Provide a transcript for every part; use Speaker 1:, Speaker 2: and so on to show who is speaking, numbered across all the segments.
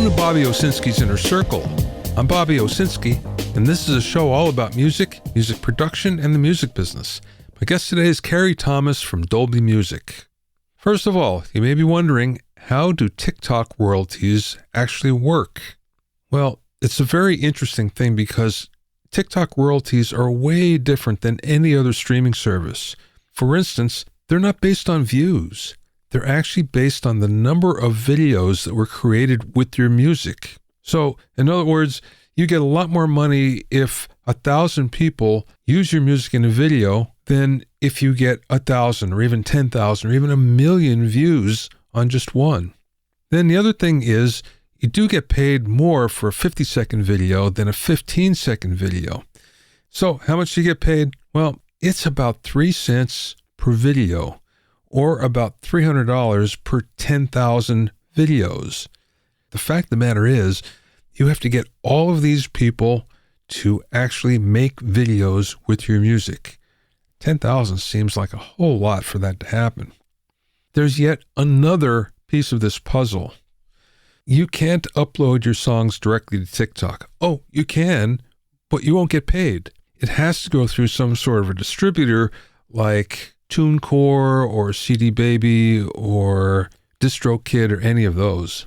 Speaker 1: Welcome to Bobby Owsinski's Inner Circle. I'm Bobby Owsinski, and this is a show all about music, music production, and the music business. My guest today is Ceri Thomas from Dolby Music. First of all, you may be wondering, how do TikTok royalties actually work? Well, it's a very interesting thing because TikTok royalties are way different than any other streaming service. For instance, they're not based on views. They're actually based on the number of videos that were created with your music. So, in other words, you get a lot more money if 1,000 people use your music in a video than if you get 1,000 or even 10,000 or even 1,000,000 views on just one. Then the other thing is, you do get paid more for a 50-second video than a 15-second video. So how much do you get paid? Well, it's about 3 cents per video, or about $300 per 10,000 videos. The fact of the matter is, you have to get all of these people to actually make videos with your music. 10,000 seems like a whole lot for that to happen. There's yet another piece of this puzzle. You can't upload your songs directly to TikTok. Oh, you can, but you won't get paid. It has to go through some sort of a distributor like TuneCore or CD Baby or DistroKid or any of those.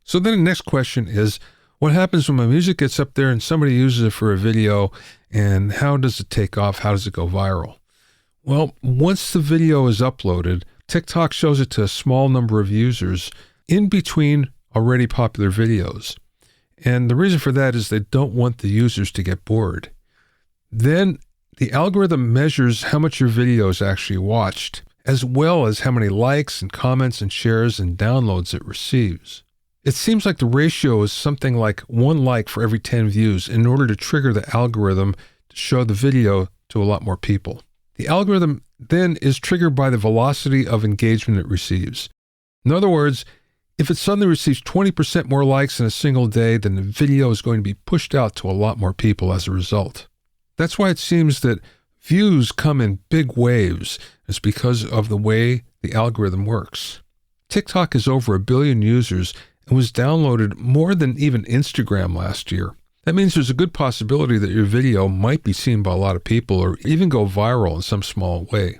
Speaker 1: So then the next question is, what happens when my music gets up there and somebody uses it for a video, and how does it take off? How does it go viral? Well, once the video is uploaded, TikTok shows it to a small number of users in between already popular videos. And the reason for that is they don't want the users to get bored. Then the algorithm measures how much your video is actually watched, as well as how many likes and comments and shares and downloads it receives. It seems like the ratio is something like 1 like for every 10 views in order to trigger the algorithm to show the video to a lot more people. The algorithm then is triggered by the velocity of engagement it receives. In other words, if it suddenly receives 20% more likes in a single day, then the video is going to be pushed out to a lot more people as a result. That's why it seems that views come in big waves. It's because of the way the algorithm works. TikTok has over 1 billion users and was downloaded more than even Instagram last year. That means there's a good possibility that your video might be seen by a lot of people or even go viral in some small way.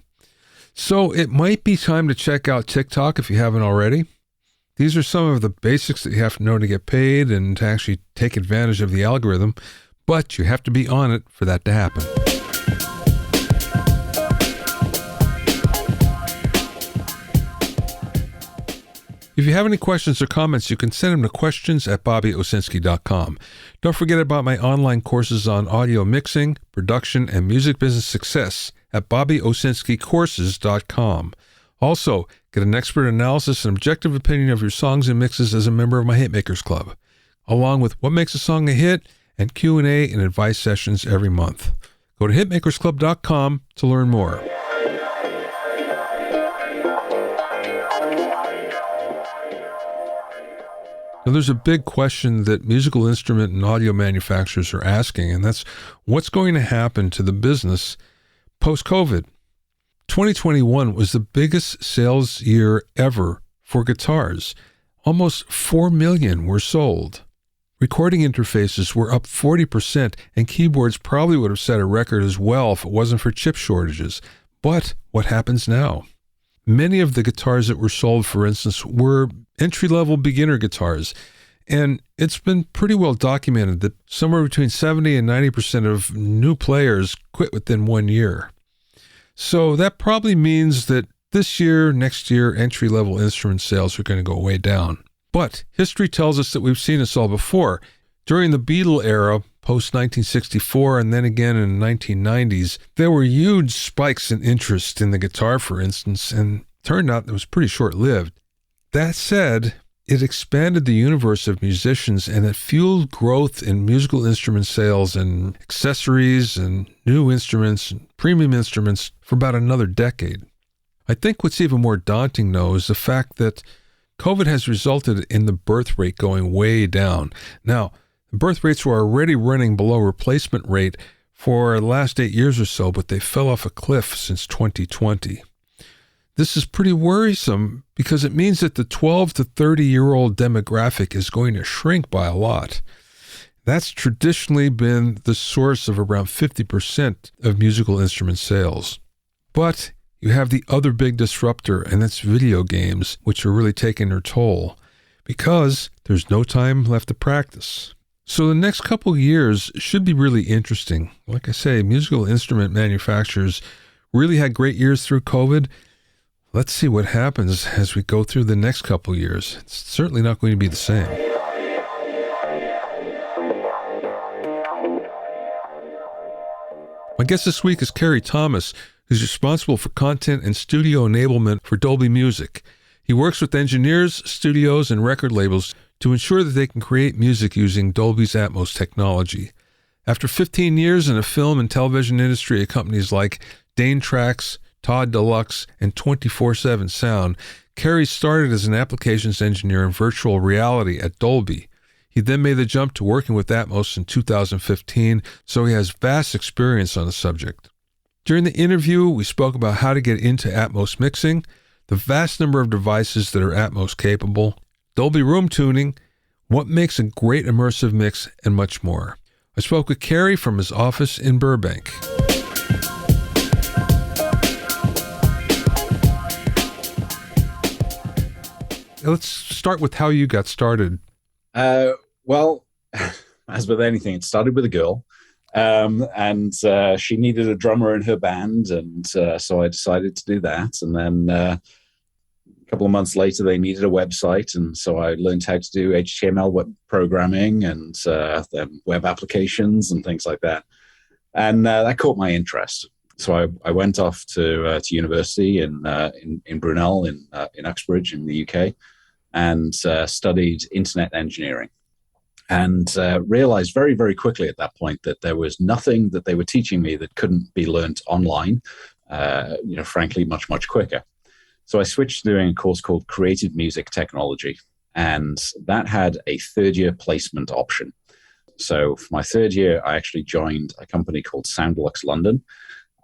Speaker 1: So it might be time to check out TikTok if you haven't already. These are some of the basics that you have to know to get paid and to actually take advantage of the algorithm, but you have to be on it for that to happen. If you have any questions or comments, you can send them to questions@bobbyowsinski.com. Don't forget about my online courses on audio mixing, production, and music business success at bobbyowsinskicourses.com. Also, get an expert analysis and objective opinion of your songs and mixes as a member of my Hitmakers Club, along with what makes a song a hit and Q&A and advice sessions every month. Go to hitmakersclub.com to learn more. Now, there's a big question that musical instrument and audio manufacturers are asking, and that's what's going to happen to the business post-COVID. 2021 was the biggest sales year ever for guitars. Almost 4 million were sold. Recording interfaces were up 40%, and keyboards probably would have set a record as well if it wasn't for chip shortages. But what happens now? Many of the guitars that were sold, for instance, were entry-level beginner guitars, and it's been pretty well documented that somewhere between 70 and 90% of new players quit within 1 year. So that probably means that this year, next year, entry-level instrument sales are going to go way down. But history tells us that we've seen this all before. During the Beatle era, post-1964, and then again in the 1990s, there were huge spikes in interest in the guitar, for instance, and turned out it was pretty short-lived. That said, it expanded the universe of musicians, and it fueled growth in musical instrument sales and accessories and new instruments and premium instruments for about another decade. I think what's even more daunting, though, is the fact that COVID has resulted in the birth rate going way down. Now, the birth rates were already running below replacement rate for the last 8 years or so, but they fell off a cliff since 2020. This is pretty worrisome because it means that the 12 to 30-year-old demographic is going to shrink by a lot. That's traditionally been the source of around 50% of musical instrument sales. But you have the other big disruptor, and that's video games, which are really taking their toll because there's no time left to practice. So the next couple of years should be really interesting. Like I say, musical instrument manufacturers really had great years through COVID. Let's see what happens as we go through the next couple of years. It's certainly not going to be the same. My guest this week is Ceri Thomas, who's responsible for content and studio enablement for Dolby Music. He works with engineers, studios, and record labels to ensure that they can create music using Dolby's Atmos technology. After 15 years in the film and television industry at companies like Danetracks, Todd-Soundelux, and 24/7 Sound, Ceri started as an applications engineer in virtual reality at Dolby. He then made the jump to working with Atmos in 2015, so he has vast experience on the subject. During the interview, we spoke about how to get into Atmos mixing, the vast number of devices that are Atmos capable, Dolby room tuning, what makes a great immersive mix, and much more. I spoke with Ceri from his office in Burbank. Let's start with how you got started.
Speaker 2: Well, as with anything, it started with a girl, and she needed a drummer in her band, and so I decided to do that. And then a couple of months later, they needed a website, and so I learned how to do HTML web programming and then web applications and things like that. And that caught my interest. So I went off to university in Brunel in Uxbridge in the UK, and studied internet engineering, and realized very, very quickly at that point that there was nothing that they were teaching me that couldn't be learned online, frankly, much, much quicker. So I switched to doing a course called Creative Music Technology, and that had a third-year placement option. So for my third year, I actually joined a company called Soundelux London,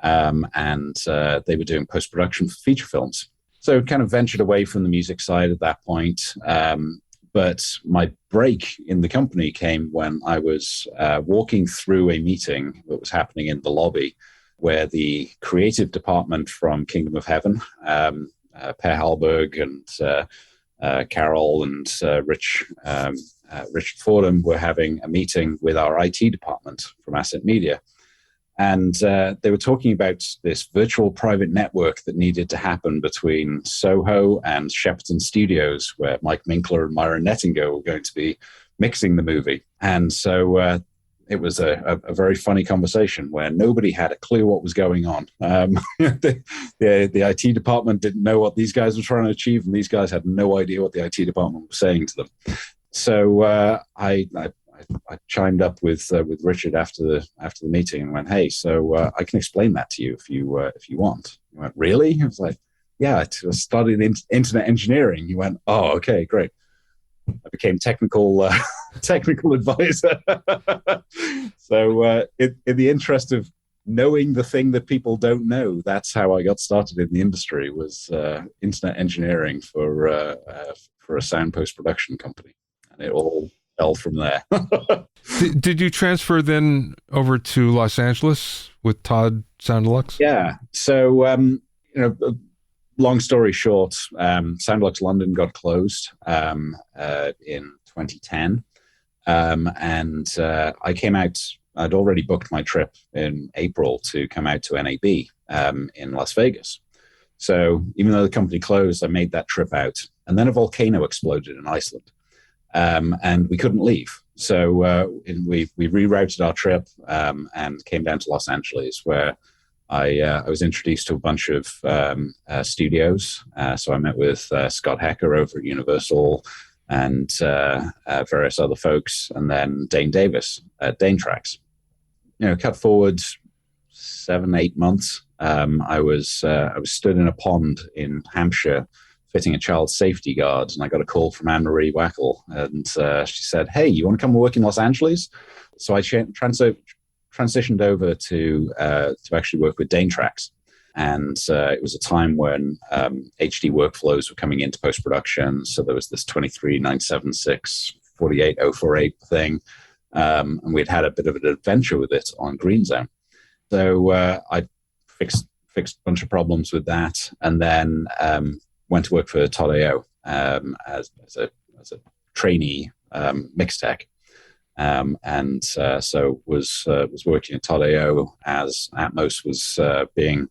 Speaker 2: and they were doing post-production for feature films. So kind of ventured away from the music side at that point. But my break in the company came when I was walking through a meeting that was happening in the lobby where the creative department from Kingdom of Heaven, Per Hallberg and Carol and Richard Fordham were having a meeting with our IT department from Asset Media. And they were talking about this virtual private network that needed to happen between Soho and Shepperton Studios, where Mike Minkler and Myron Nettinger were going to be mixing the movie. And so it was a very funny conversation where nobody had a clue what was going on. The IT department didn't know what these guys were trying to achieve, and these guys had no idea what the IT department was saying to them. So I chimed up with Richard after the meeting and went, "Hey, so I can explain that to you if you want." He went, "Really?" I was like, "Yeah, I studied internet engineering." He went, "Oh, okay, great." I became technical advisor. So in the interest of knowing the thing that people don't know, that's how I got started in the industry, was internet engineering for a sound post-production company, and it all fell from there.
Speaker 1: Did you transfer then over to Los Angeles with Todd-Soundelux?
Speaker 2: Yeah. So, long story short, Soundelux London got closed in 2010. And I came out, I'd already booked my trip in April to come out to NAB in Las Vegas. So even though the company closed, I made that trip out. And then a volcano exploded in Iceland. And we couldn't leave. So we rerouted our trip and came down to Los Angeles, where I was introduced to a bunch of studios. So I met with Scott Hecker over at Universal and various other folks, and then Dane Davis at Danetracks. Cut forward 7-8 months. I was stood in a pond in Hampshire fitting a child safety guard, and I got a call from Anne-Marie Wackel, and she said, "Hey, you want to come work in Los Angeles?" So I transitioned over to actually work with Danetracks. And it was a time when HD workflows were coming into post-production. So there was this 23.976, 48.048 thing. And we'd had a bit of an adventure with it on Green Zone. So I fixed a bunch of problems with that, and then went to work for Todd-AO as a trainee mix tech. So was working at Todd-AO as Atmos was being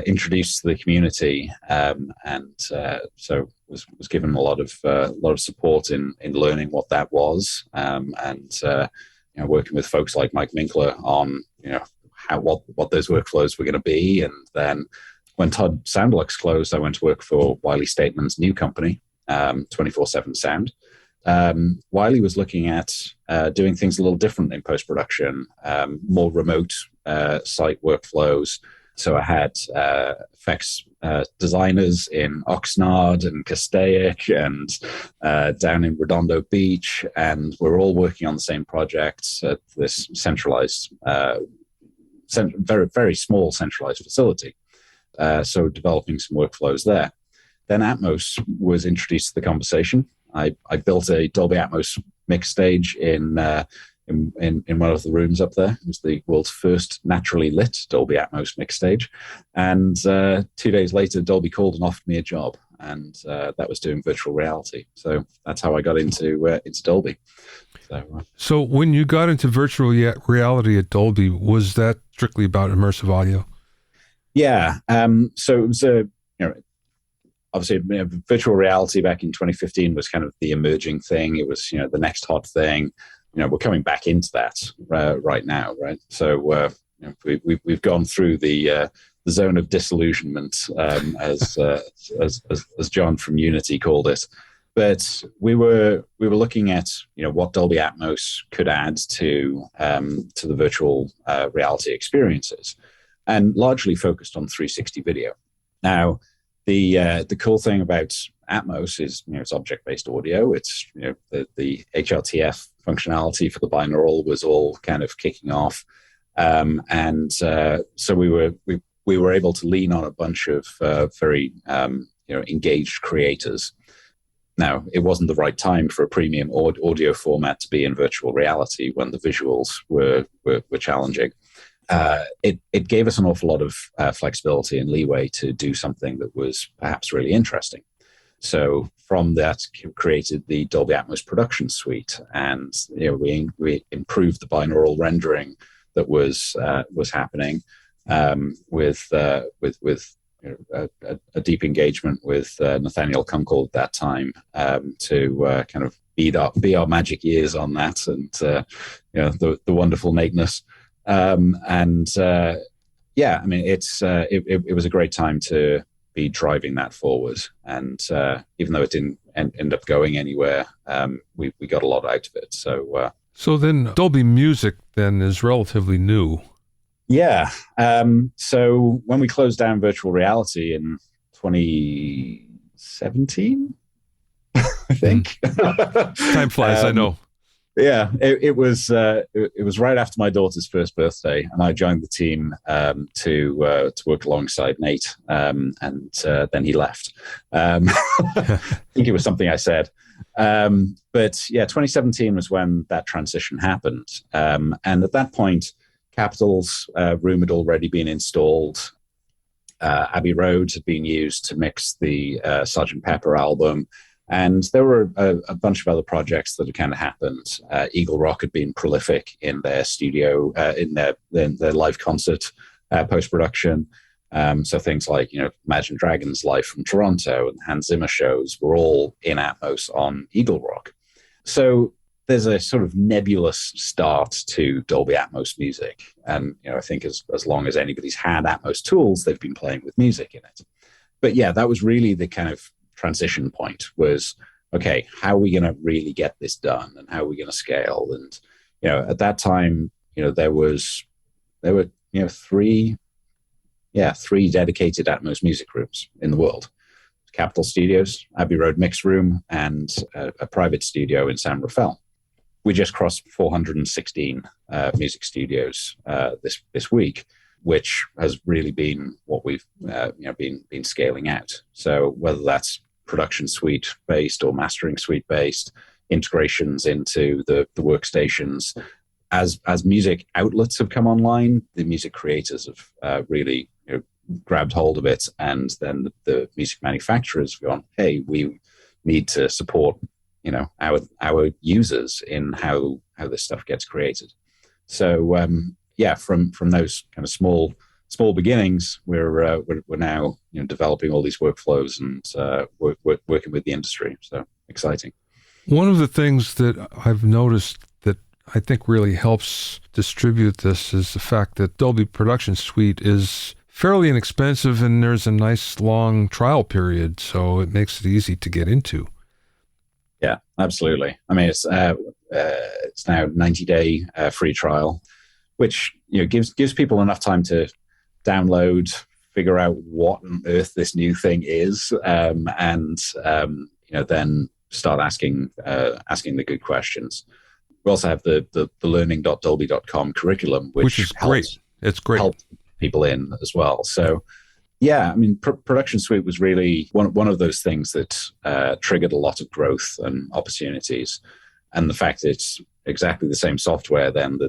Speaker 2: introduced to the community, so was given a lot of support in learning what that was, working with folks like Mike Minkler on what those workflows were going to be. And then when Todd-Soundelux closed, I went to work for Wiley Stateman's new company, 24/7 Sound. Wiley was looking at doing things a little different in post-production, more remote site workflows. So I had effects designers in Oxnard and Castaic and down in Redondo Beach, and we're all working on the same projects at this centralized, very, very small centralized facility. So developing some workflows there. Then Atmos was introduced to the conversation. I built a Dolby Atmos mix stage in one of the rooms up there. It was the world's first naturally lit Dolby Atmos mix stage. And 2 days later, Dolby called and offered me a job, and that was doing virtual reality. So that's how I got into Dolby.
Speaker 1: So when you got into virtual reality at Dolby, was that strictly about immersive audio? Yeah.
Speaker 2: So it was obviously, virtual reality back in 2015 was kind of the emerging thing. It was, the next hot thing. We're coming back into that right now, right? So we've gone through the zone of disillusionment, as John from Unity called it. But we were looking at what Dolby Atmos could add to the virtual reality experiences, and largely focused on 360 video. Now, the cool thing about Atmos is it's object-based audio. It's the HRTF functionality for the binaural was all kind of kicking off, so we were able to lean on a bunch of very engaged creators. Now, it wasn't the right time for a premium audio format to be in virtual reality when the visuals were challenging. It gave us an awful lot of flexibility and leeway to do something that was perhaps really interesting. So from that, created the Dolby Atmos production suite, and we improved the binaural rendering that was happening with a deep engagement with Nathaniel Kunkel at that time to kind of be our magic ears on that, and the wonderful Nateness. It was a great time to be driving that forward, and even though it didn't end up going anywhere, we got a lot out of it. So
Speaker 1: then Dolby Music then is relatively new.
Speaker 2: Yeah. So when we closed down virtual reality in 2017, I think.
Speaker 1: Time flies, I know.
Speaker 2: Yeah, it was right after my daughter's first birthday, and I joined the team to work alongside Nate, and then he left. I think it was something I said. But yeah, 2017 was when that transition happened, and at that point, Capital's room had already been installed. Abbey Road had been used to mix the Sgt. Pepper album. And there were a bunch of other projects that had kind of happened. Eagle Rock had been prolific in their studio, in their live concert post-production. So things like, Imagine Dragons live from Toronto and Hans Zimmer shows were all in Atmos on Eagle Rock. So there's a sort of nebulous start to Dolby Atmos music. And, I think as long as anybody's had Atmos tools, they've been playing with music in it. But yeah, that was really the kind of transition point was, okay, how are we going to really get this done, and how are we going to scale? And at that time, there were three dedicated Atmos music rooms in the world: Capitol Studios, Abbey Road Mix Room, and a private studio in San Rafael. We just crossed 416 music studios this week. which has really been what we've been scaling out. So whether that's production suite based or mastering suite based, integrations into the workstations. As music outlets have come online, the music creators have really grabbed hold of it, and then the music manufacturers have gone, hey, we need to support our users in how this stuff gets created. So from those kind of small beginnings, we're now developing all these workflows and working with the industry. So exciting.
Speaker 1: One of the things that I've noticed that I think really helps distribute this is the fact that Dolby Production Suite is fairly inexpensive, and there's a nice long trial period, so it makes it easy to get into.
Speaker 2: Yeah, absolutely. I mean, it's now 90-day free trial, which gives people enough time to download, figure out what on earth this new thing is, and then start asking the good questions. We also have the learning.dolby.com curriculum, which
Speaker 1: is great. It's great.
Speaker 2: Helps people in as well. So yeah, I mean, Production Suite was really one of those things that triggered a lot of growth and opportunities. And the fact it's exactly the same software then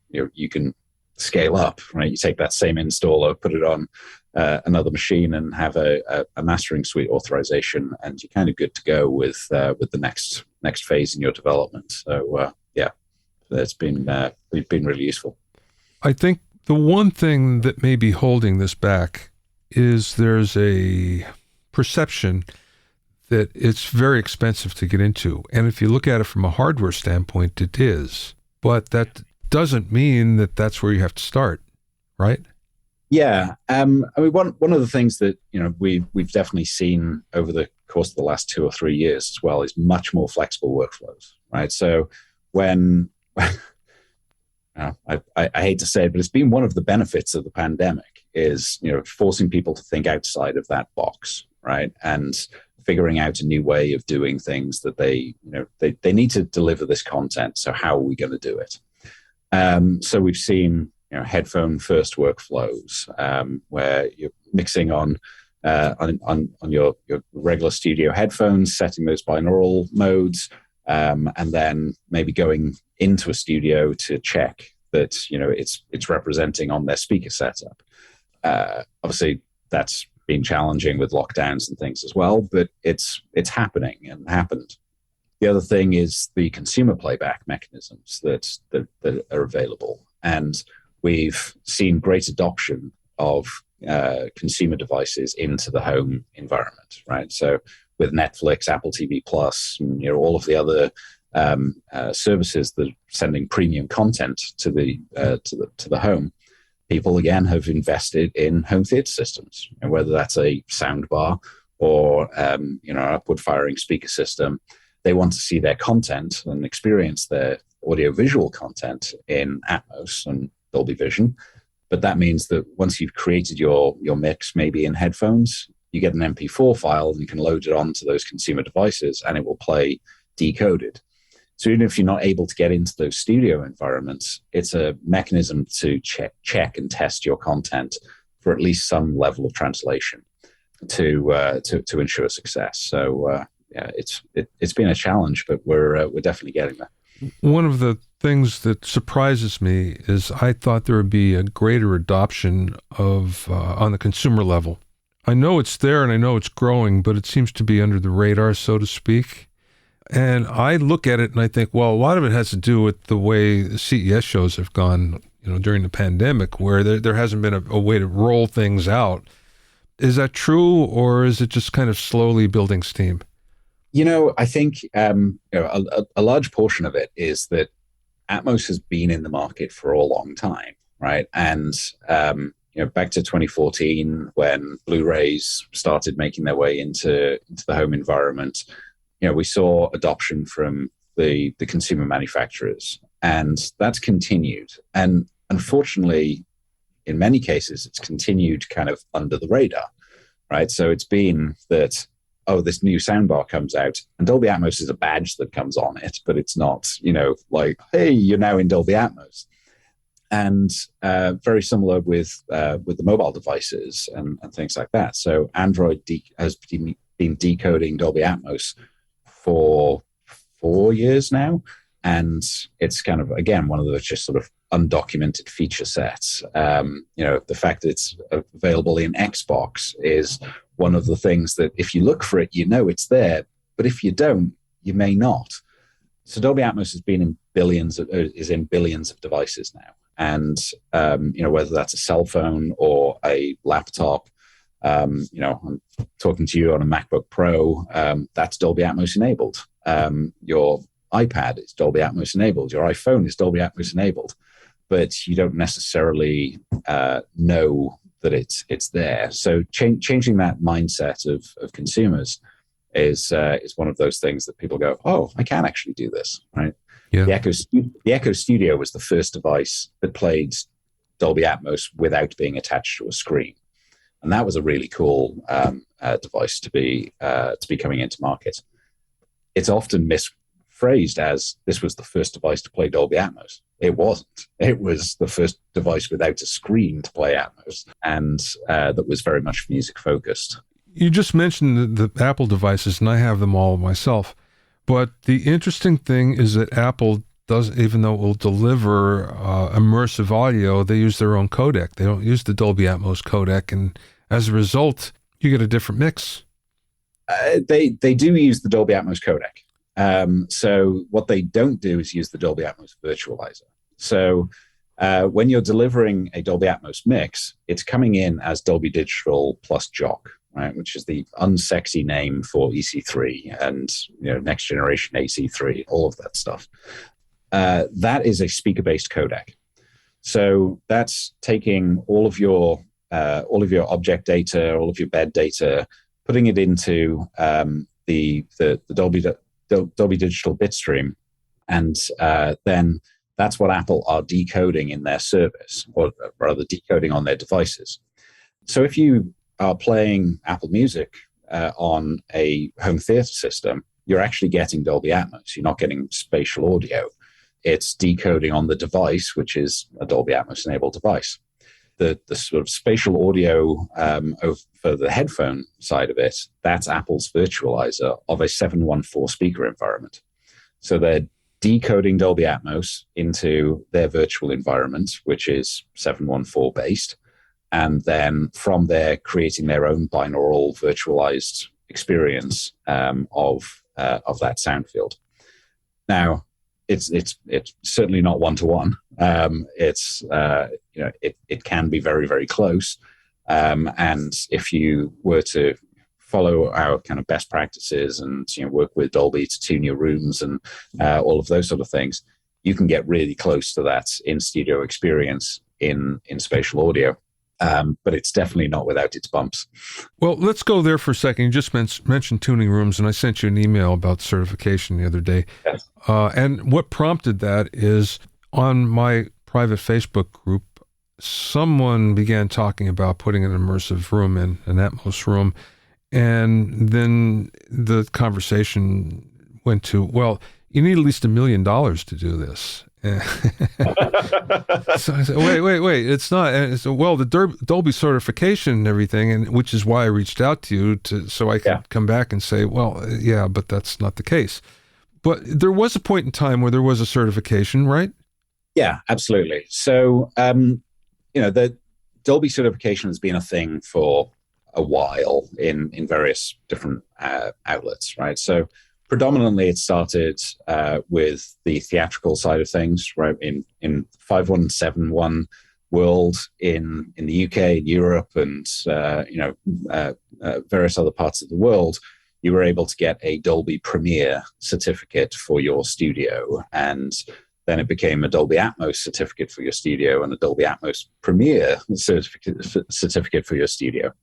Speaker 2: you can scale up, right? You take that same installer, put it on another machine, and have a mastering suite authorization, and you're kind of good to go with the next phase in your development. So it's been really useful.
Speaker 1: I think the one thing that may be holding this back is there's a perception that it's very expensive to get into. And if you look at it from a hardware standpoint, it is. But that doesn't mean that that's where you have to start, right?
Speaker 2: Yeah. I mean, one of the things that, we've definitely seen over the course of the last 2 or 3 years as well is much more flexible workflows, right? So when I hate to say it, but it's been one of the benefits of the pandemic is, forcing people to think outside of that box, right? And figuring out a new way of doing things that they need to deliver this content. So how are we going to do it? So we've seen, headphone first workflows, where you're mixing on your regular studio headphones, setting those binaural modes, and then maybe going into a studio to check that it's representing on their speaker setup. Obviously, that's been challenging with lockdowns and things as well, but it's happening and happened. The other thing is the consumer playback mechanisms that are available, and we've seen great adoption of consumer devices into the home environment, right? So with Netflix, Apple TV Plus, and, all of the other services that are sending premium content to the home, people again have invested in home theater systems, and whether that's a sound bar or an upward firing speaker system, they want to see their content and experience their audio-visual content in Atmos and Dolby Vision. But that means that once you've created your mix, maybe in headphones, you get an MP4 file and you can load it onto those consumer devices and it will play decoded. So even if you're not able to get into those studio environments, it's a mechanism to check and test your content for at least some level of translation to ensure success. So it's been a challenge, but we're definitely getting there.
Speaker 1: One of the things that surprises me is I thought there would be a greater adoption of on the consumer level. I know it's there and I know it's growing, but it seems to be under the radar, so to speak. And I look at it and I think, well, a lot of it has to do with the way the CES shows have gone, during the pandemic, where there hasn't been a way to roll things out. Is that true, or is it just kind of slowly building steam?
Speaker 2: I think a large portion of it is that Atmos has been in the market for a long time, right? And back to 2014, when Blu-rays started making their way into the home environment, we saw adoption from the consumer manufacturers, and that's continued. And unfortunately, in many cases, it's continued kind of under the radar, right? So it's been that, this new soundbar comes out, and Dolby Atmos is a badge that comes on it, but it's not, like, hey, you're now in Dolby Atmos. And very similar with the mobile devices and things like that. So Android has been decoding Dolby Atmos for 4 years now. And it's kind of, again, one of those just sort of undocumented feature sets. The fact that it's available in Xbox is one of the things that if you look for it, you know it's there. But if you don't, you may not. So Dolby Atmos has been in billions of devices now. And, whether that's a cell phone or a laptop, I'm talking to you on a MacBook Pro, that's Dolby Atmos enabled. Your iPad is Dolby Atmos enabled. Your iPhone is Dolby Atmos enabled, but you don't necessarily know that it's there. So changing that mindset of consumers is one of those things that people go, oh, I can actually do this, right?
Speaker 1: Yeah.
Speaker 2: The Echo Studio was the first device that played Dolby Atmos without being attached to a screen, and that was a really cool device to be coming into market. It's often misphrased as this was the first device to play Dolby Atmos. It wasn't. It was the first device without a screen to play Atmos, and that was very much music focused.
Speaker 1: You just mentioned the Apple devices, and I have them all myself. But the interesting thing is that Apple does, even though it will deliver immersive audio, they use their own codec. They don't use the Dolby Atmos codec, and as a result, you get a different mix.
Speaker 2: They do use the Dolby Atmos codec. So what they don't do is use the Dolby Atmos virtualizer. So when you're delivering a Dolby Atmos mix, it's coming in as Dolby Digital plus JOC, right, which is the unsexy name for EC3 and next generation AC3, all of that stuff. That is a speaker-based codec. So that's taking all of your object data, all of your bed data, putting it into the Dolby Digital bitstream, and then that's what Apple are decoding in their service, or rather decoding on their devices. So if you are playing Apple Music on a home theater system, you're actually getting Dolby Atmos. You're not getting spatial audio. It's decoding on the device, which is a Dolby Atmos enabled device. The sort of spatial audio for the headphone side of it, that's Apple's virtualizer of a 714 speaker environment. So they're decoding Dolby Atmos into their virtual environment, which is 714 based. And then from there, creating their own binaural virtualized experience of that sound field. Now, it's certainly not one-to-one. It can be very, very close. And if you were to follow our kind of best practices and work with Dolby to tune your rooms and all of those sort of things, you can get really close to that in-studio experience in spatial audio. But it's definitely not without its bumps.
Speaker 1: Well, let's go there for a second. You just mentioned tuning rooms, and I sent you an email about certification the other day.
Speaker 2: Yes.
Speaker 1: And what prompted that is on my private Facebook group, someone began talking about putting an immersive room in, an Atmos room, and then the conversation went to, well, you need at least $1 million to do this. So I said, wait, it's not. And so, well, the Dolby certification and everything, and which is why I reached out to you so I could come back and say, well, yeah, but that's not the case. But there was a point in time where there was a certification, right?
Speaker 2: Yeah, absolutely. So, the Dolby certification has been a thing for a while in various different outlets, right? So predominantly it started with the theatrical side of things, right? In 5171 world in the UK, in Europe, and various other parts of the world, you were able to get a Dolby Premiere certificate for your studio, and then it became a Dolby Atmos certificate for your studio and a Dolby Atmos Premiere certificate for your studio.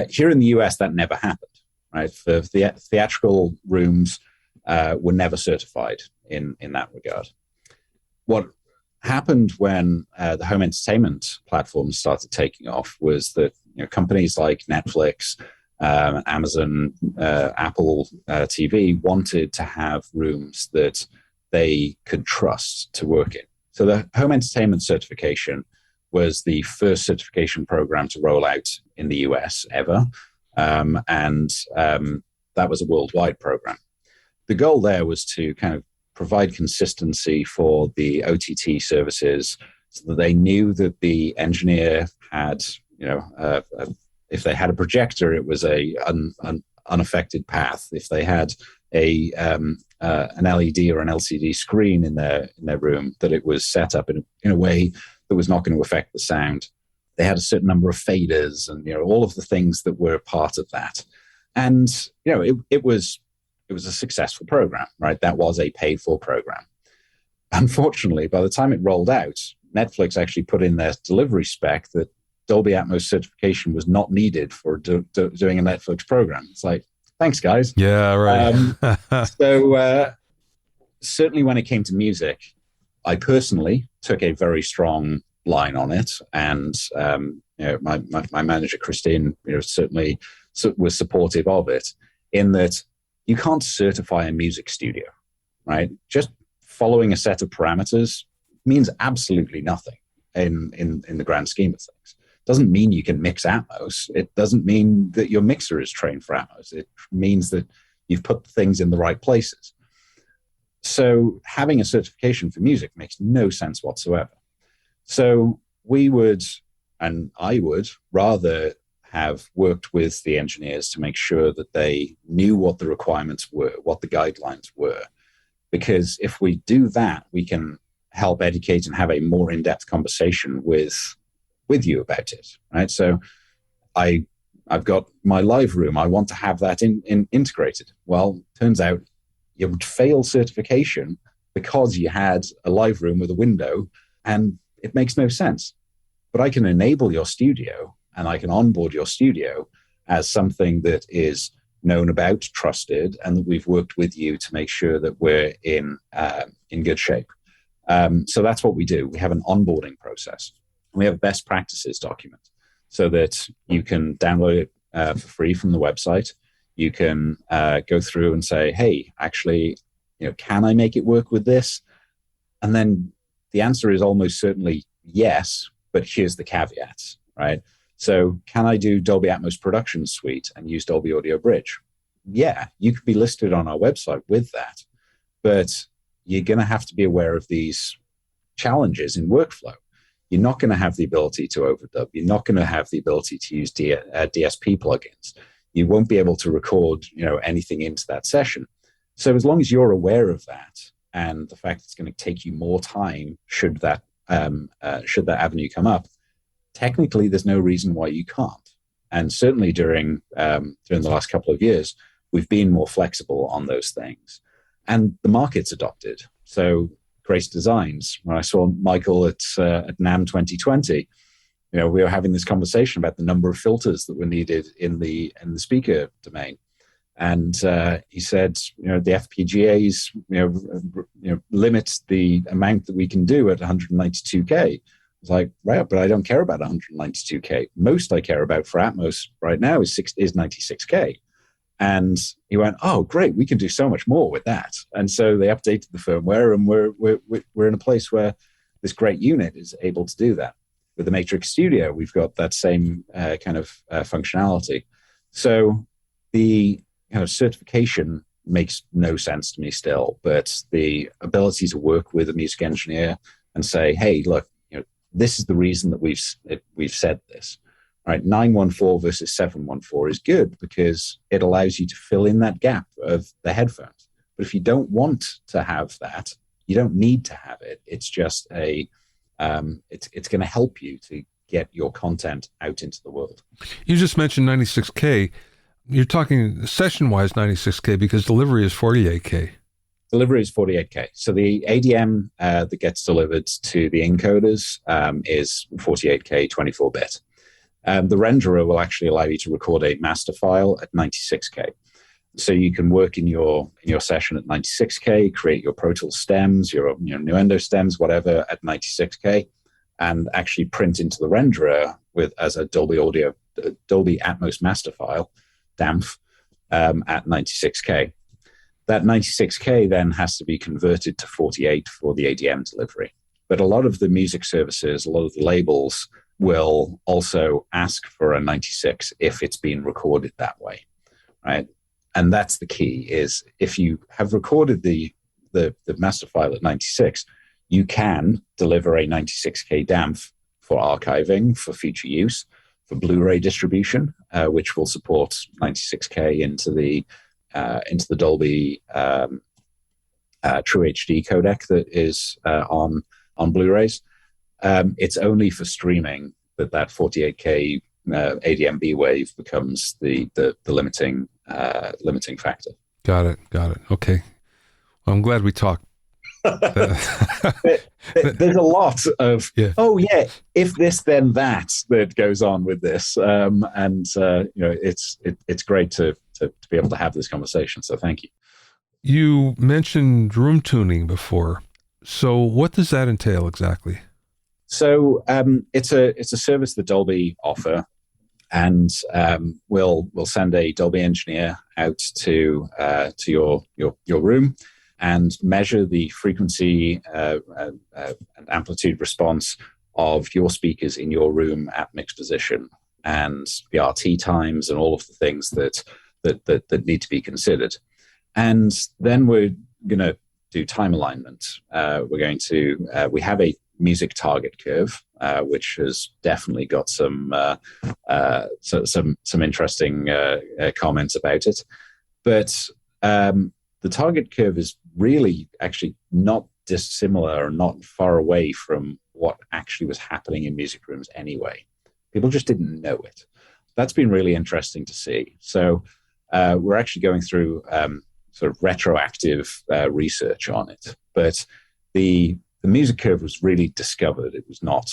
Speaker 2: Here in the US, that never happened. Right, the theatrical rooms were never certified in that regard. What happened when the home entertainment platforms started taking off was that companies like Netflix, Amazon, Apple TV wanted to have rooms that they could trust to work in. So the home entertainment certification was the first certification program to roll out in the US ever. And that was a worldwide program. The goal there was to kind of provide consistency for the OTT services so that they knew that the engineer had, if they had a projector, it was an unaffected path. If they had an LED or an LCD screen in their room, that it was set up in a way that was not going to affect the sound. They had a certain number of faders and all of the things that were part of that. And it was a successful program, right? That was a paid for program. Unfortunately, by the time it rolled out, Netflix actually put in their delivery spec that Dolby Atmos certification was not needed for doing a Netflix program. It's like, thanks, guys.
Speaker 1: Yeah, right.
Speaker 2: So certainly when it came to music, I personally took a very strong line on it. And my manager, Christine, certainly was supportive of it, in that you can't certify a music studio, right? Just following a set of parameters means absolutely nothing in the grand scheme of things. Doesn't mean you can mix Atmos. It doesn't mean that your mixer is trained for Atmos. It means that you've put things in the right places. So having a certification for music makes no sense whatsoever. So we would, and I would, rather have worked with the engineers to make sure that they knew what the requirements were, what the guidelines were. Because if we do that, we can help educate and have a more in-depth conversation with you about it, right? So I've got my live room. I want to have that integrated. Well, turns out you would fail certification because you had a live room with a window, and it makes no sense. But I can enable your studio and I can onboard your studio as something that is known about, trusted, and that we've worked with you to make sure that we're in good shape. So that's what we do. We have an onboarding process. We have a best practices document so that you can download it for free from the website. You can go through and say, hey, actually, can I make it work with this? And then the answer is almost certainly yes, but here's the caveats, right? So can I do Dolby Atmos Production Suite and use Dolby Audio Bridge? Yeah, you could be listed on our website with that, but you're going to have to be aware of these challenges in workflow. You're not going to have the ability to overdub. You're not going to have the ability to use DSP plugins. You won't be able to record, anything into that session. So as long as you're aware of that and the fact it's going to take you more time should that avenue come up, technically there's no reason why you can't. And certainly during the last couple of years, we've been more flexible on those things, and the market's adopted. So Grace Designs, when I saw Michael at NAMM 2020, we were having this conversation about the number of filters that were needed in the speaker domain. And he said, the FPGAs, limits the amount that we can do at 192K. I was like, right, but I don't care about 192K. Most I care about for Atmos right now is 96K. And he went, oh, great, we can do so much more with that. And so they updated the firmware, and we're in a place where this great unit is able to do that. With the Matrix Studio, we've got that same kind of functionality. So the kind of certification makes no sense to me still, but the ability to work with a music engineer and say, hey, look, this is the reason that we've said this. Right, 914 versus 714 is good because it allows you to fill in that gap of the headphones. But if you don't want to have that, you don't need to have it. It's just it's going to help you to get your content out into the world.
Speaker 1: You just mentioned 96K. You're talking session-wise 96K because delivery is 48K.
Speaker 2: Delivery is 48K. So the ADM that gets delivered to the encoders is 48K 24-bit. The renderer will actually allow you to record a master file at 96K. So you can work in your session at 96K, create your Pro Tools stems, your Nuendo stems, whatever, at 96K, and actually print into the renderer as a Dolby Atmos master file, DAMF, at 96K. That 96K then has to be converted to 48 for the ADM delivery. But a lot of the music services, a lot of the labels will also ask for a 96 if it's been recorded that way, right? And that's the key, is if you have recorded the master file at 96, you can deliver a 96K DAMF for archiving, for future use, for Blu-ray distribution, which will support 96K into the Dolby True HD codec that is on Blu-rays. It's only for streaming that 48K ADMB wave becomes the limiting factor.
Speaker 1: Got it. Okay. Well, I'm glad we talked.
Speaker 2: There's a lot of if this then that goes on with this, it's great to be able to have this conversation. So thank you.
Speaker 1: You mentioned room tuning before. So what does that entail exactly? So
Speaker 2: it's a service that Dolby offer, and we'll send a Dolby engineer out to your room and measure the frequency and amplitude response of your speakers in your room at mix position, and the RT times and all of the things that need to be considered. And then we're going to do time alignment. We have a music target curve, which has definitely got some interesting comments about it. But the target curve is really actually not dissimilar or not far away from what actually was happening in music rooms anyway. People just didn't know it. That's been really interesting to see. So we're actually going through sort of retroactive research on it. But the music curve was really discovered. It was not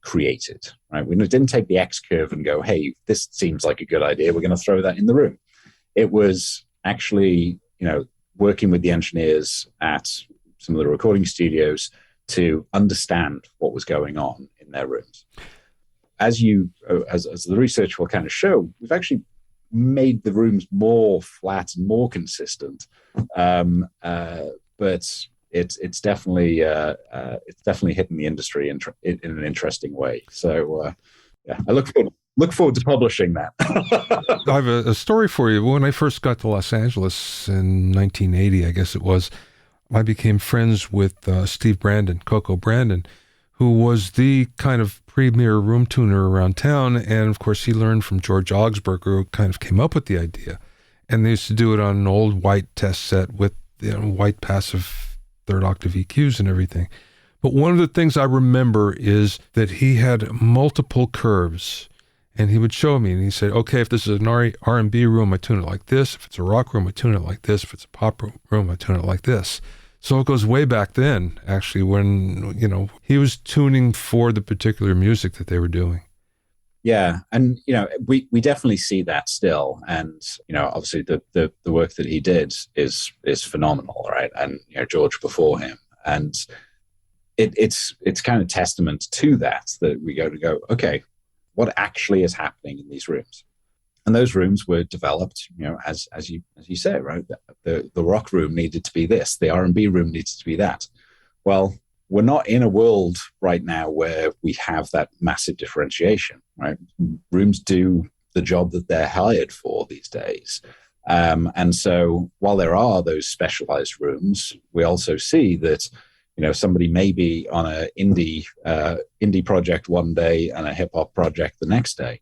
Speaker 2: created, right? We didn't take the X curve and go, hey, this seems like a good idea. We're going to throw that in the room. It was actually, working with the engineers at some of the recording studios to understand what was going on in their rooms. As the research will kind of show, we've actually made the rooms more flat and more consistent. But it's definitely hitting the industry in an interesting way. So I look forward to publishing that.
Speaker 1: I have a story for you. When I first got to Los Angeles in 1980, I guess it was, I became friends with Steve Brandon, Coco Brandon, who was the kind of premier room tuner around town. And of course, he learned from George Augsburger, who kind of came up with the idea. And they used to do it on an old white test set with white passive third octave EQs and everything. But one of the things I remember is that he had multiple curves. And he would show me, and he said, okay, if this is an R&B room, I tune it like this. If it's a rock room, I tune it like this. If it's a pop room, I tune it like this. So it goes way back then, actually, when, he was tuning for the particular music that they were doing.
Speaker 2: Yeah. And, we definitely see that still. And, obviously the work that he did is phenomenal, right? And, George before him. And it's kind of testament to that we go, okay, what actually is happening in these rooms? And those rooms were developed, as you say, right? The rock room needed to be this, the R&B room needed to be that. Well, we're not in a world right now where we have that massive differentiation, right? Rooms do the job that they're hired for these days. And so while there are those specialized rooms, we also see that somebody may be on an indie project one day and a hip hop project the next day.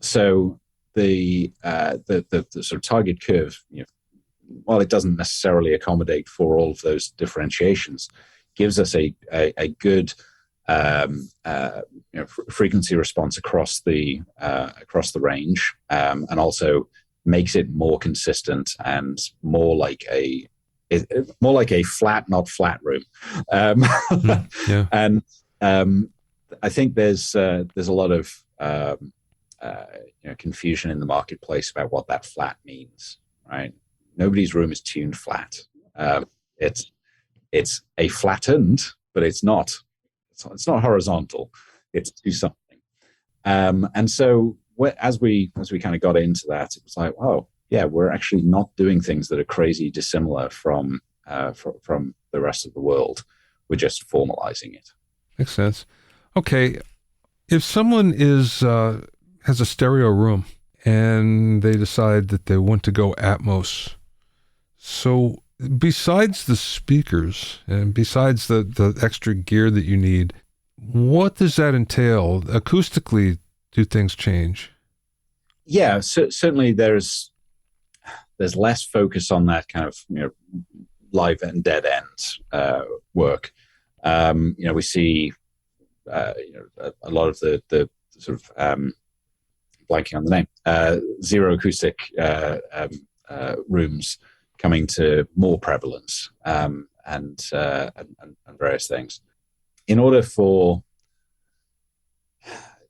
Speaker 2: So the sort of target curve, while it doesn't necessarily accommodate for all of those differentiations, gives us a good frequency response across the range, and also makes it more consistent and more like a flat, not flat room.
Speaker 1: Yeah.
Speaker 2: And I think there's a lot of confusion in the marketplace about what that flat means, right? Nobody's room is tuned flat. It's a flattened, but it's not horizontal. It's to something. And so as we kind of got into that, it was like, oh yeah, we're actually not doing things that are crazy dissimilar from the rest of the world. We're just formalizing it.
Speaker 1: Makes sense. Okay, if someone has a stereo room and they decide that they want to go Atmos, so besides the speakers and besides the extra gear that you need, what does that entail? Acoustically, do things change?
Speaker 2: Yeah, certainly there's less focus on that kind of live and dead end work. We see a lot of the sort of blanking on the name zero acoustic rooms coming to more prevalence and various things. In order for,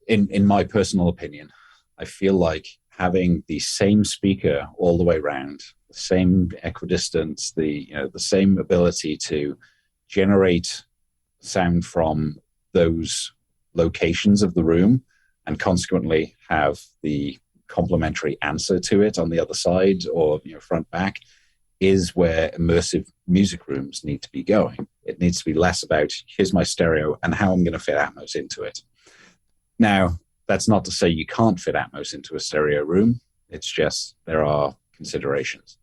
Speaker 2: in my personal opinion, I feel like having the same speaker all the way around, the same equidistance, the same ability to generate sound from those locations of the room, and consequently have the complementary answer to it on the other side or front back, is where immersive music rooms need to be going. It needs to be less about here's my stereo and how I'm going to fit Atmos into it. Now, that's not to say you can't fit Atmos into a stereo room. It's just there are considerations.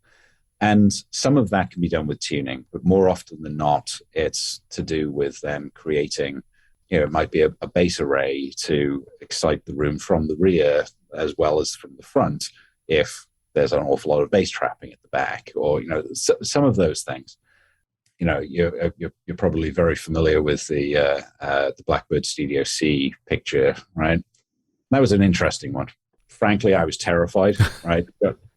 Speaker 2: And some of that can be done with tuning, but more often than not, it's to do with them creating, it might be a bass array to excite the room from the rear as well as from the front if there's an awful lot of bass trapping at the back, or some of those things. You're probably very familiar with the Blackbird Studio C picture, right? That was an interesting one. Frankly, I was terrified, right?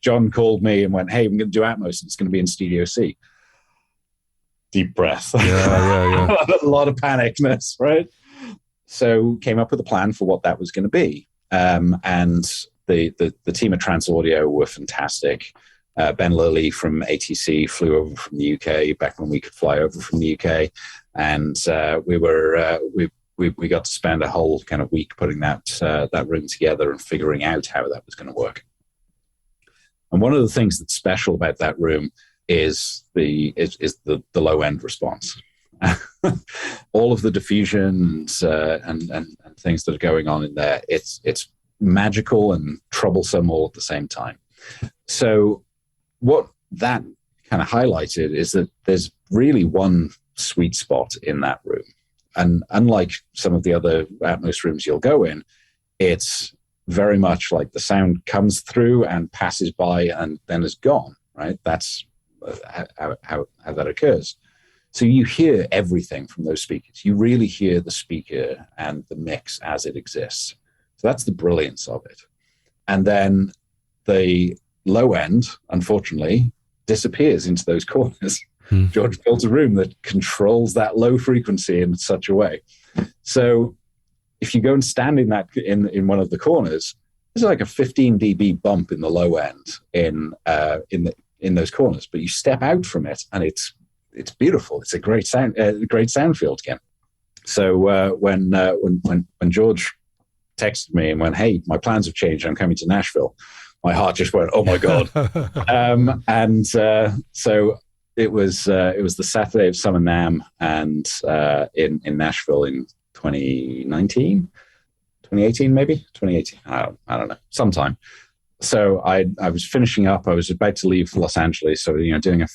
Speaker 2: John called me and went, "Hey, I'm going to do Atmos, and it's going to be in Studio C." Deep breath.
Speaker 1: Yeah.
Speaker 2: A lot of panicness, right? So came up with a plan for what that was going to be. And the team at Trans Audio were fantastic. Ben Lilly from ATC flew over from the UK back when we could fly over from the UK, and we got to spend a whole kind of week putting that room together and figuring out how that was going to work. And one of the things that's special about that room is the low end response. All of the diffusion and things that are going on in there, it's magical and troublesome all at the same time. So what that kind of highlighted is that there's really one sweet spot in that room. And unlike some of the other Atmos rooms you'll go in, it's very much like the sound comes through and passes by and then is gone, right? That's how that occurs. So you hear everything from those speakers. You really hear the speaker and the mix as it exists. So that's the brilliance of it. And then the low end, unfortunately, disappears into those corners. George built a room that controls that low frequency in such a way. So if you go and stand in that in one of the corners, there's like a 15 dB bump in the low end in those corners. But you step out from it, and it's beautiful. It's a great sound field again. So when George texted me and went, "Hey, my plans have changed. I'm coming to Nashville," my heart just went, "Oh my God!" So it was the Saturday of Summer NAMM, and in Nashville in 2019, 2018 maybe 2018. I don't know, sometime. So I was finishing up. I was about to leave Los Angeles, so doing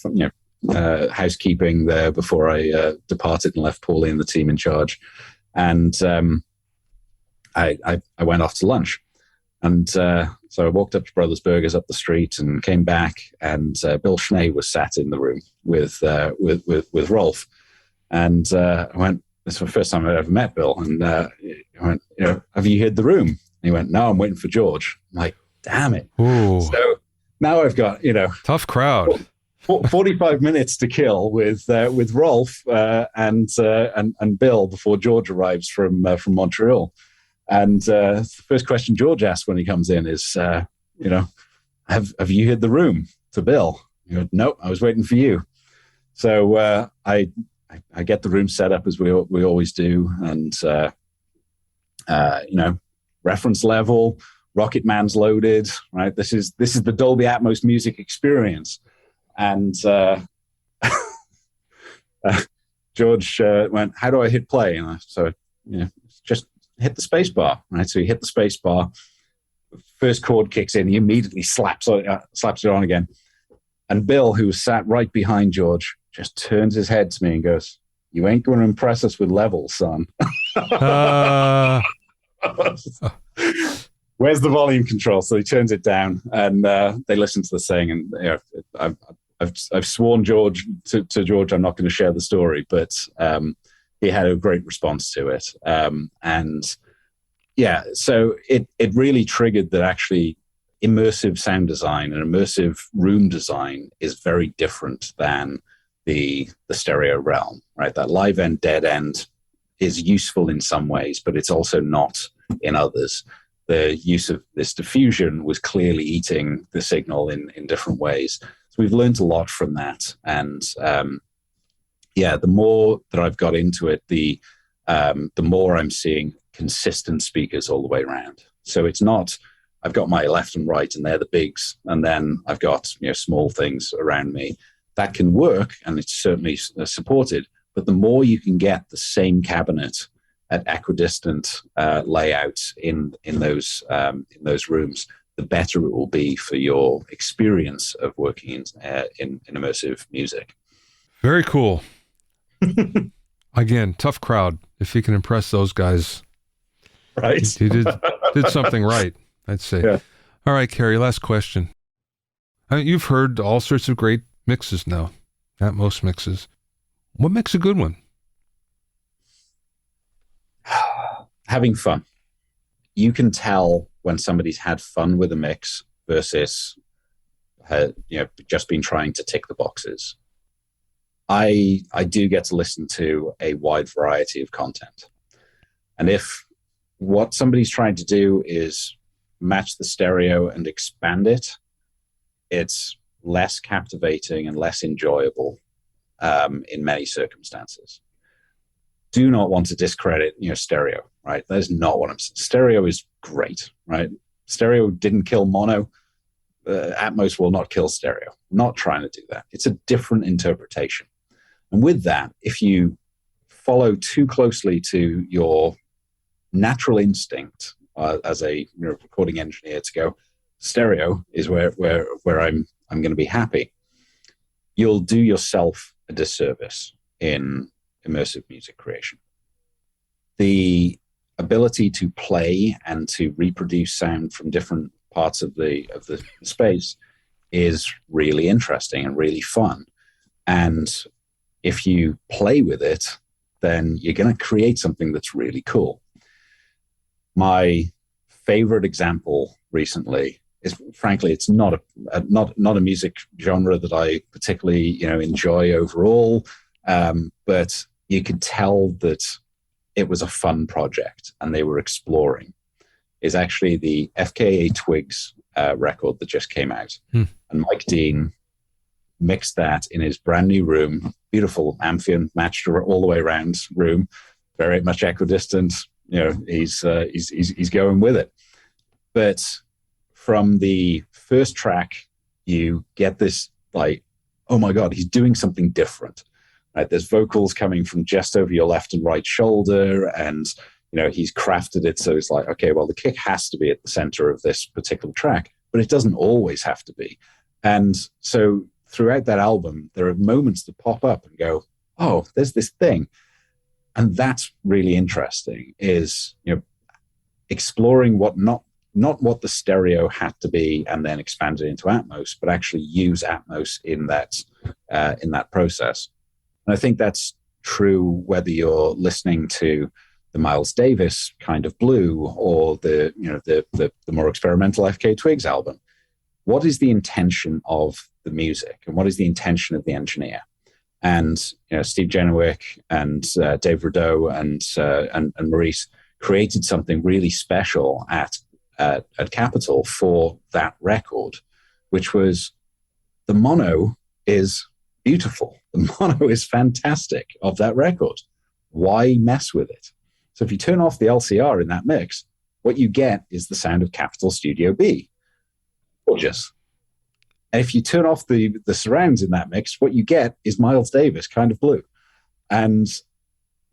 Speaker 2: housekeeping there before I departed and left Paulie and the team in charge. And I went off to lunch, and so I walked up to Brothers Burgers up the street and came back, and Bill Schnee was sat in the room with Rolf, and I went, "This is the first time I've ever met Bill," and I went, "Have you heard the room?" And he went, "No, I'm waiting for George." I'm like, damn it.
Speaker 1: Ooh.
Speaker 2: So now I've got
Speaker 1: tough crowd.
Speaker 2: 45 minutes to kill with Rolf and Bill before George arrives from Montreal. And the first question George asks when he comes in is, have you hit the room, to Bill? He goes, "No, I was waiting for you." So I get the room set up as we always do, and reference level, Rocket Man's loaded, right? This is the Dolby Atmos music experience. And George went, "How do I hit play?" And just hit the space bar, right? So you hit the space bar, first chord kicks in, he immediately slaps it on again. And Bill, who was sat right behind George, just turns his head to me and goes, "You ain't going to impress us with levels, son." Where's the volume control? So he turns it down, and they listen to the thing. And I've sworn George to George I'm not going to share the story, but he had a great response to it. So it really triggered that actually immersive sound design and immersive room design is very different than the stereo realm, right? That live end, dead end is useful in some ways, but it's also not in others. The use of this diffusion was clearly eating the signal in different ways. So we've learned a lot from that. And the more that I've got into it, the more I'm seeing consistent speakers all the way around. So it's not, I've got my left and right and they're the bigs, and then I've got small things around me. That can work, and it's certainly supported, but the more you can get the same cabinet at equidistant layouts in those rooms, the better it will be for your experience of working in immersive music.
Speaker 1: Very cool. Again, tough crowd. If you can impress those guys,
Speaker 2: right?
Speaker 1: You did something right, I'd say. Yeah. All right, Ceri, last question. You've heard all sorts of great mixes now, Atmos mixes. What makes a good one?
Speaker 2: Having fun. You can tell when somebody's had fun with a mix versus just been trying to tick the boxes. I do get to listen to a wide variety of content. And if what somebody's trying to do is match the stereo and expand it, it's less captivating and less enjoyable in many circumstances. Do not want to discredit stereo, right? That is not what I'm saying. Stereo is great, right? Stereo didn't kill mono. Atmos will not kill stereo. I'm not trying to do that. It's a different interpretation. And with that, if you follow too closely to your natural instinct as a recording engineer to go, stereo is where I'm going to be happy, you'll do yourself a disservice in immersive music creation. The ability to play and to reproduce sound from different parts of the space is really interesting and really fun. And if you play with it, then you're going to create something that's really cool. My favorite example recently is, frankly, it's not a music genre that I particularly enjoy overall, but you could tell that it was a fun project and they were exploring. Is actually the FKA Twigs record that just came out, and Mike Dean mixed that in his brand new room, beautiful Amphion matched all the way around room, very much equidistant. He's going with it. But from the first track, you get this like, oh my God, he's doing something different. Right? There's vocals coming from just over your left and right shoulder, and he's crafted it so it's like, okay, well, the kick has to be at the center of this particular track, but it doesn't always have to be. And so throughout that album, there are moments that pop up and go, oh, there's this thing. And that's really interesting, is exploring what not what the stereo had to be and then expand it into Atmos, but actually use Atmos in that process. And I think that's true whether you're listening to the Miles Davis kind of blue or the more experimental FK Twigs album. What is the intention of the music, and what is the intention of the engineer? And Steve Genowick and Dave Rideau and Maurice created something really special at Capitol for that record, which was the mono is beautiful. The mono is fantastic of that record. Why mess with it? So if you turn off the LCR in that mix, what you get is the sound of Capitol Studio B. Gorgeous. And if you turn off the surrounds in that mix, what you get is Miles Davis kind of blue. And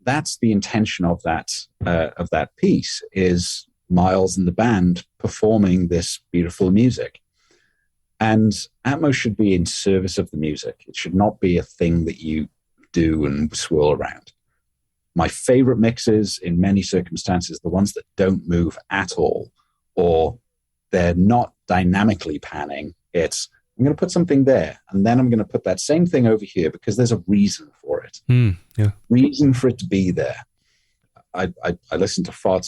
Speaker 2: that's the intention of that piece, is Miles and the band performing this beautiful music. And Atmos should be in service of the music. It should not be a thing that you do and swirl around. My favorite mixes in many circumstances, the ones that don't move at all, or they're not dynamically panning. It's, I'm going to put something there, and then I'm going to put that same thing over here because there's a reason for it. Reason for it to be there. I listen to far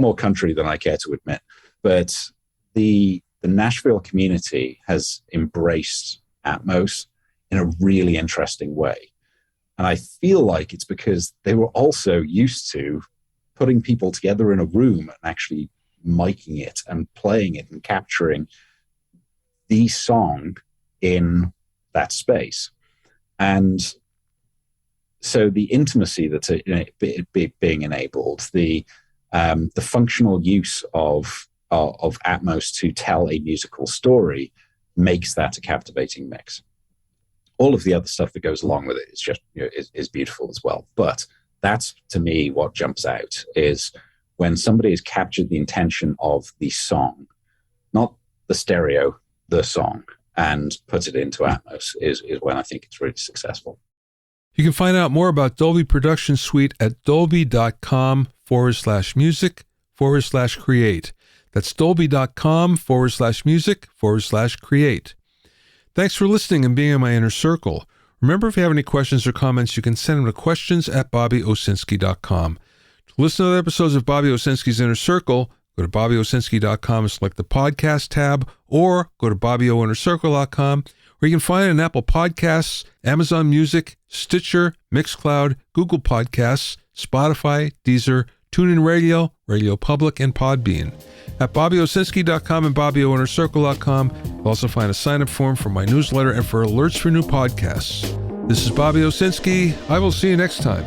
Speaker 2: more country than I care to admit, but the Nashville community has embraced Atmos in a really interesting way. And I feel like it's because they were also used to putting people together in a room and actually miking it and playing it and capturing the song in that space. And so the intimacy that's being enabled, the functional use of Atmos to tell a musical story makes that a captivating mix. All of the other stuff that goes along with it is just is beautiful as well. But that's, to me, what jumps out is when somebody has captured the intention of the song, not the stereo, the song, and put it into Atmos is when I think it's really successful.
Speaker 1: You can find out more about Dolby Production Suite at dolby.com/music/create. That's dolby.com/music/create. Thanks for listening and being in my inner circle. Remember, if you have any questions or comments, you can send them to questions@bobbyowsinski.com. To listen to other episodes of Bobby Owsinski's Inner Circle, go to bobbyowsinski.com and select the podcast tab, or go to bobbyoinnercircle.com, where you can find it in Apple Podcasts, Amazon Music, Stitcher, Mixcloud, Google Podcasts, Spotify, Deezer, TuneIn Radio, Radio Public, and Podbean. At bobbyowsinski.com and bobbyoinnercircle.com, you'll also find a sign-up form for my newsletter and for alerts for new podcasts. This is Bobby Owsinski. I will see you next time.